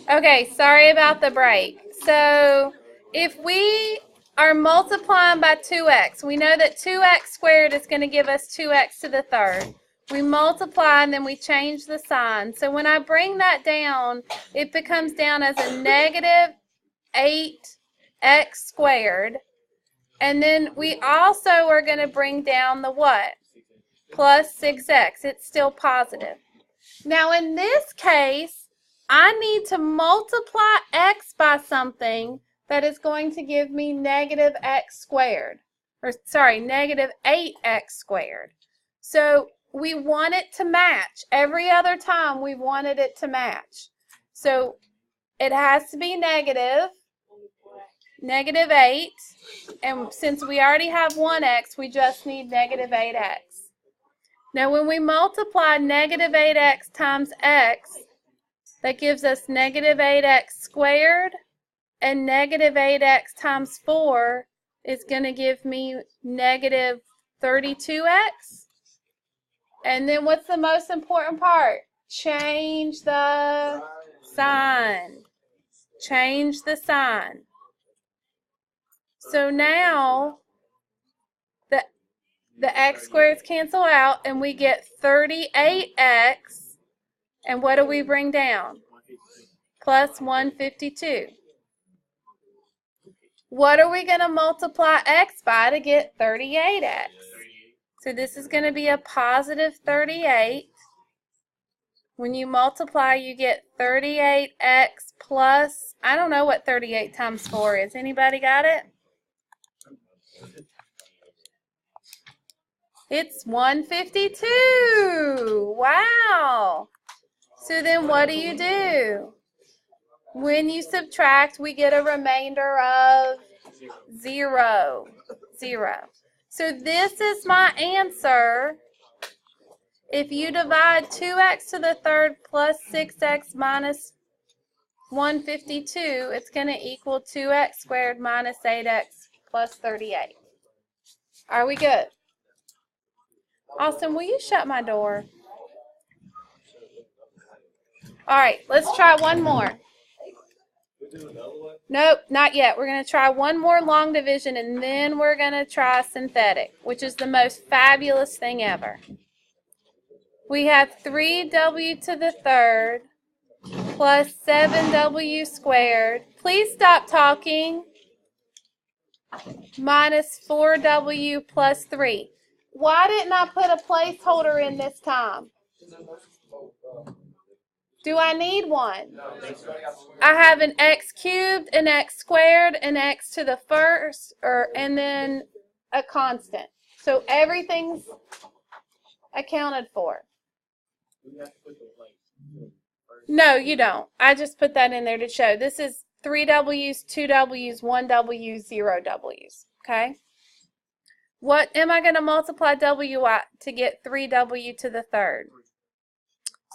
Okay, sorry about the break. So if we are multiplying by 2x, we know that 2x squared is going to give us 2x to the third. We multiply and then we change the sign. So when I bring that down, it becomes down as a negative 8x squared. And then we also are going to bring down the what? Plus 6x. It's still positive. Now in this case, I need to multiply x by something that is going to give me negative x squared. Or sorry, negative 8x squared. So we want it to match. Every other time we wanted it to match. So it has to be negative 8. And since we already have 1x, we just need negative 8x. Now when we multiply negative 8x times x, that gives us negative 8x squared, and negative 8x times 4 is going to give me negative 32x. And then what's the most important part? Change the sign. Change the sign. So now the x squareds cancel out and we get 38x. And what do we bring down? Plus 152. What are we going to multiply x by to get 38x? So this is going to be a positive 38. When you multiply, you get 38x plus, I don't know what 38 times 4 is. Anybody got it? It's 152. Wow. So then what do? When you subtract, we get a remainder of 0. 0. So this is my answer. If you divide 2x to the third plus 6x minus 152, it's going to equal 2x squared minus 8x plus 38. Are we good? Austin, will you shut my door? All right, let's try one more. Nope, not yet. We're going to try one more long division, and then we're going to try synthetic, which is the most fabulous thing ever. We have 3w to the third plus 7w squared. Please stop talking. Minus 4w plus 3. Why didn't I put a placeholder in this time? Do I need one? I have an x cubed, an x squared, an x to the first, and then a constant. So everything's accounted for. No, you don't. I just put that in there to show. This is 3 W's, 2 W's, 1 W, 0 W's. Okay? What am I going to multiply W to get 3W to the third?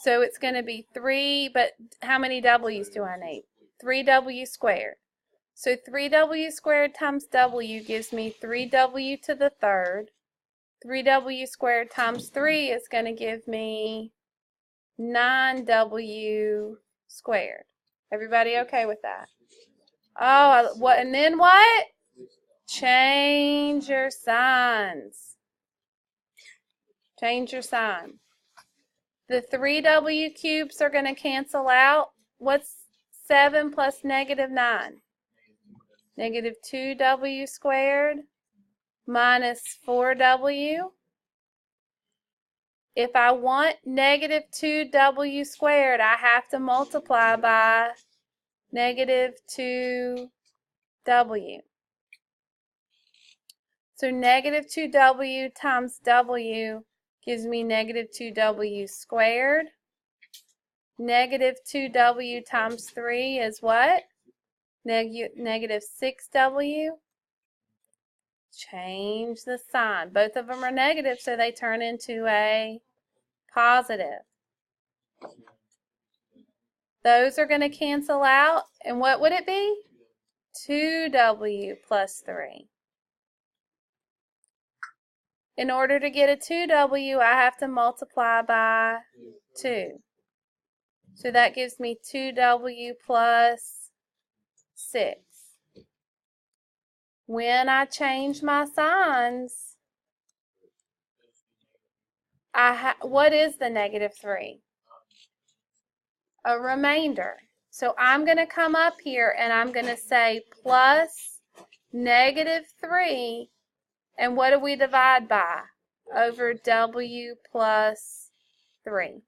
So it's going to be 3, but how many W's do I need? 3W squared. So 3W squared times W gives me 3W to the third. 3W squared times 3 is going to give me 9W squared. Everybody okay with that? Oh, what? And then what? Change your signs. Change your sign. The 3W cubes are going to cancel out. What's 7 plus negative 9? Negative 2W squared minus 4W. If I want negative 2W squared, I have to multiply by negative 2W. So negative 2W times W gives me negative 2W squared. Negative 2W times 3 is what? Negative 6W. Change the sign. Both of them are negative, so they turn into a positive. Those are going to cancel out, and what would it be? 2W plus 3. In order to get a 2W, I have to multiply by 2. So that gives me 2w plus 6. When I change my signs, what is the -3? A remainder. So I'm going to come up here and I'm going to say plus -3, and what do we divide by? Over w plus 3.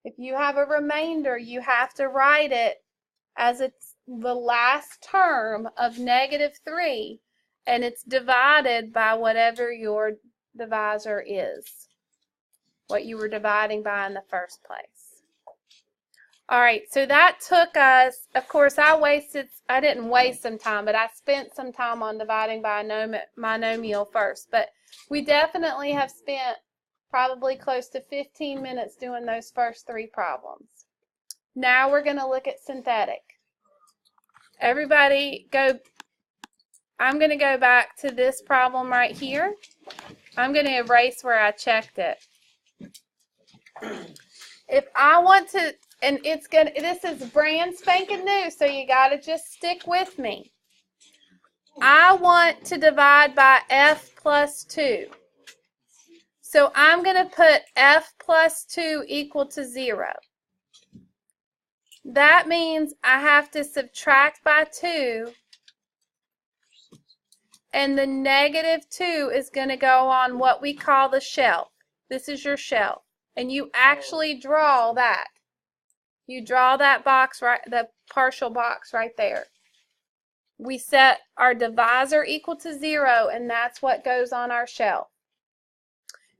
If you have a remainder, you have to write it as it's the last term of -3, and it's divided by whatever your divisor is, what you were dividing by in the first place. All right, so that took us, of course, I didn't waste some time, but I spent some time on dividing by a monomial first. But we definitely have spent probably close to 15 minutes doing those first 3 problems. Now we're going to look at synthetic. Everybody I'm going to go back to this problem right here. I'm going to erase where I checked it. If I want to, and this is brand spanking new, so you got to just stick with me. I want to divide by f plus 2. So I'm going to put f plus 2 equal to 0. That means I have to subtract by 2, and the -2 is going to go on what we call the shelf. This is your shelf, and you actually draw that. You draw that box, right, the partial box right there. We set our divisor equal to 0, and that's what goes on our shelf.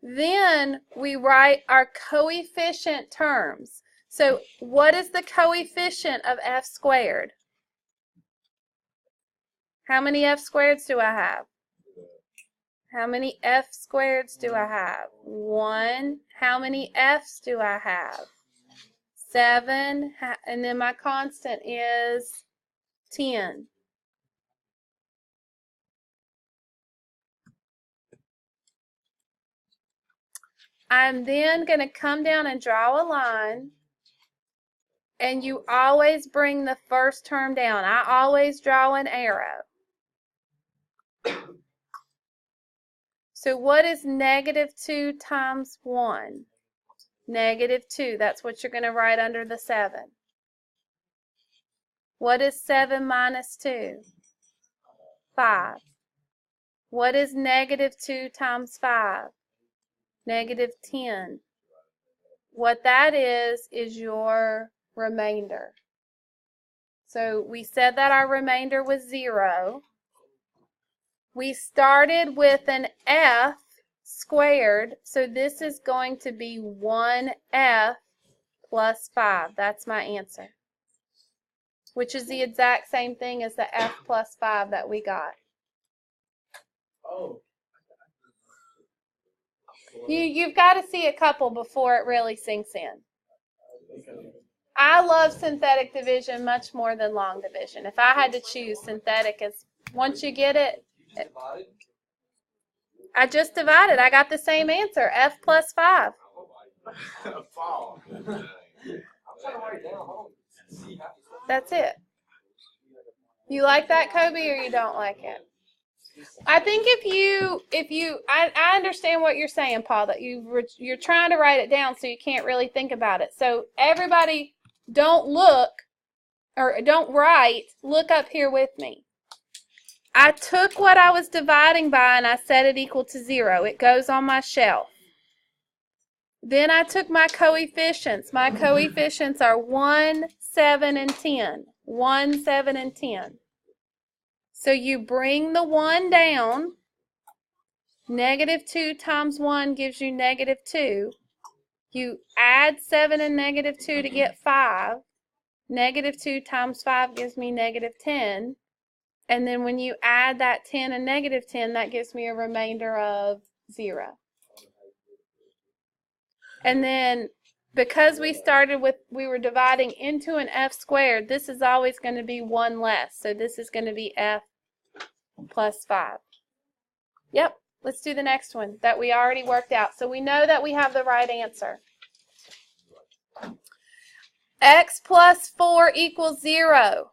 Then we write our coefficient terms. So what is the coefficient of f squared? How many f squareds do I have? How many f squareds do I have? 1. How many f's do I have? 7. And then my constant is 10. I'm then going to come down and draw a line, and you always bring the first term down. I always draw an arrow. So what is -2 times 1? -2. That's what you're going to write under the 7. What is 7 minus 2? 5. What is -2 times 5? -10. What that is your remainder. So we said that our remainder was 0. We started with an f squared, so this is going to be 1f plus 5. That's my answer, which is the exact same thing as the f plus 5 that we got. Oh. You've got to see a couple before it really sinks in. I love synthetic division much more than long division. If I had to choose, synthetic is, once you get it, I just divided. I got the same answer, f plus 5. That's it. You like that, Kobe, or you don't like it? I think I understand what you're saying, Paul, that you're trying to write it down so you can't really think about it. So everybody, don't write, look up here with me. I took what I was dividing by and I set it equal to 0. It goes on my shelf. Then I took my coefficients. My coefficients are 1, 7, and 10. 1, 7, and 10. So you bring the 1 down. -2 times 1 gives you -2. You add 7 and -2 to get 5. -2 times 5 gives me -10. And then when you add that 10 and -10, that gives me a remainder of 0. And then because we were dividing into an f squared, this is always going to be 1 less. So this is going to be f plus 5. Yep, let's do the next one that we already worked out. So we know that we have the right answer. X plus 4 equals 0.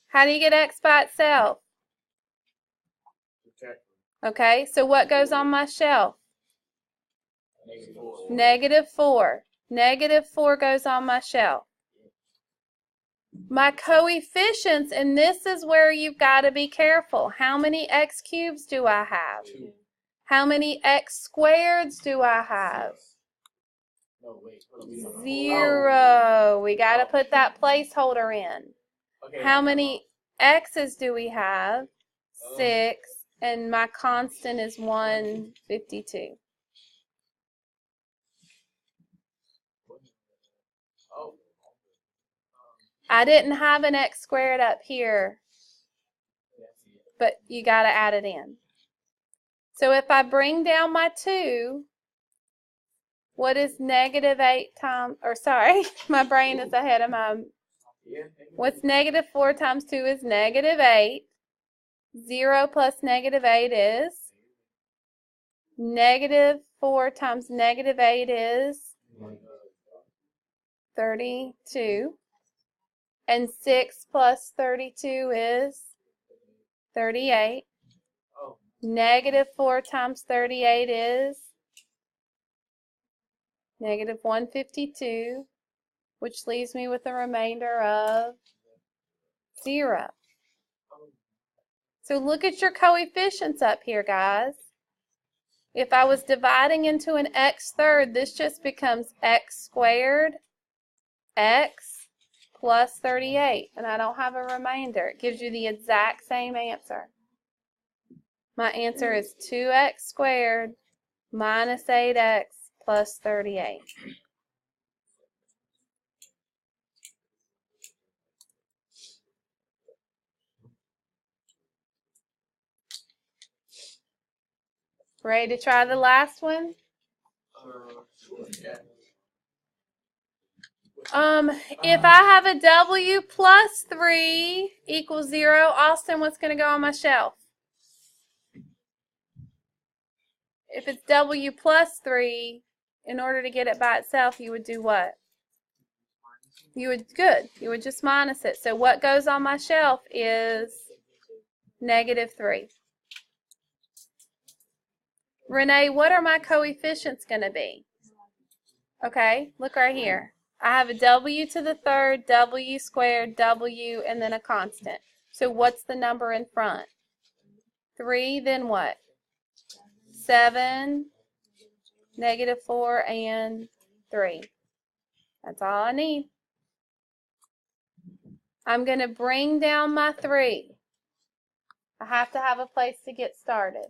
How do you get x by itself? Okay, so what goes on my shelf? Negative 4. Negative 4 goes on my shelf. My coefficients, and this is where you've got to be careful. How many x cubes do I have? How many x squareds do I have? 0. We got to put that placeholder in. How many x's do we have? 6. And my constant is 152. I didn't have an x squared up here, but you got to add it in. So if I bring down my 2, what is negative 8 times, or sorry, my brain is ahead of my, what's negative 4 times 2 is negative 8. 0 plus negative 8 is? Negative 4 times negative 8 is 32. And 6 plus 32 is 38. Negative 4 times 38 is negative 152, which leaves me with a remainder of 0. So look at your coefficients up here, guys. If I was dividing into an x third, this just becomes x squared, x plus 38, and I don't have a remainder. It gives you the exact same answer. My answer is 2x squared minus 8x plus 38. Ready to try the last one? If I have a w plus 3 equals 0, Austin, what's going to go on my shelf? If it's w plus 3, in order to get it by itself, you would do what? You would just minus it. So what goes on my shelf is negative 3. Renee, what are my coefficients going to be? Okay, look right here. I have a w to the third, w squared, w, and then a constant. So what's the number in front? 3, then what? 7, negative 4, and 3. That's all I need. I'm going to bring down my 3. I have to have a place to get started.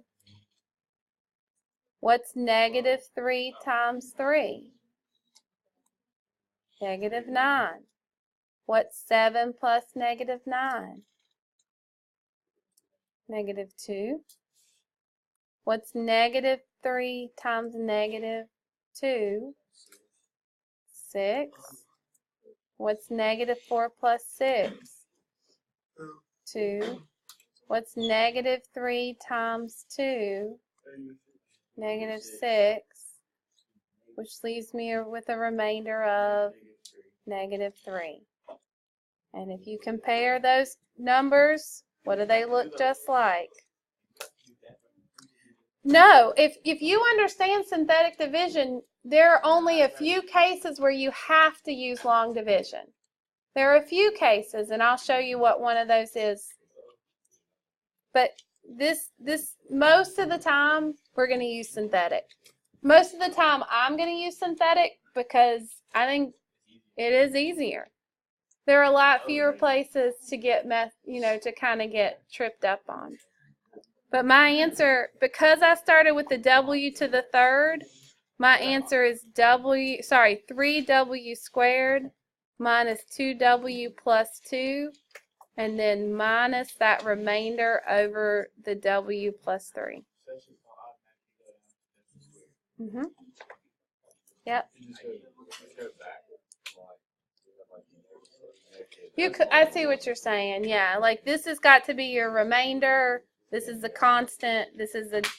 What's negative 3 times 3? Negative 9. What's 7 plus negative 9? Negative 2. What's negative 3 times negative 2? 6. What's negative 4 plus 6? 2. What's negative 3 times 2? Negative 6. Which leaves me with a remainder of negative 3. And if you compare those numbers, what do they look just like? No, if you understand synthetic division, there are only a few cases where you have to use long division. There are a few cases, and I'll show you what one of those is. But this most of the time, we're going to use synthetic. Most of the time, I'm going to use synthetic because I think it is easier. There are a lot fewer places to get to kind of get tripped up on. But my answer, because I started with the w to the third, my answer is 3w squared minus 2w plus 2, and then minus that remainder over the w plus 3. Yep. I see what you're saying. Yeah, like this has got to be your remainder. This is the constant. This is the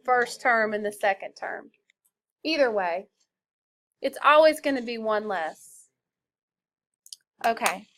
first term and the second term. Either way, it's always going to be one less. Okay.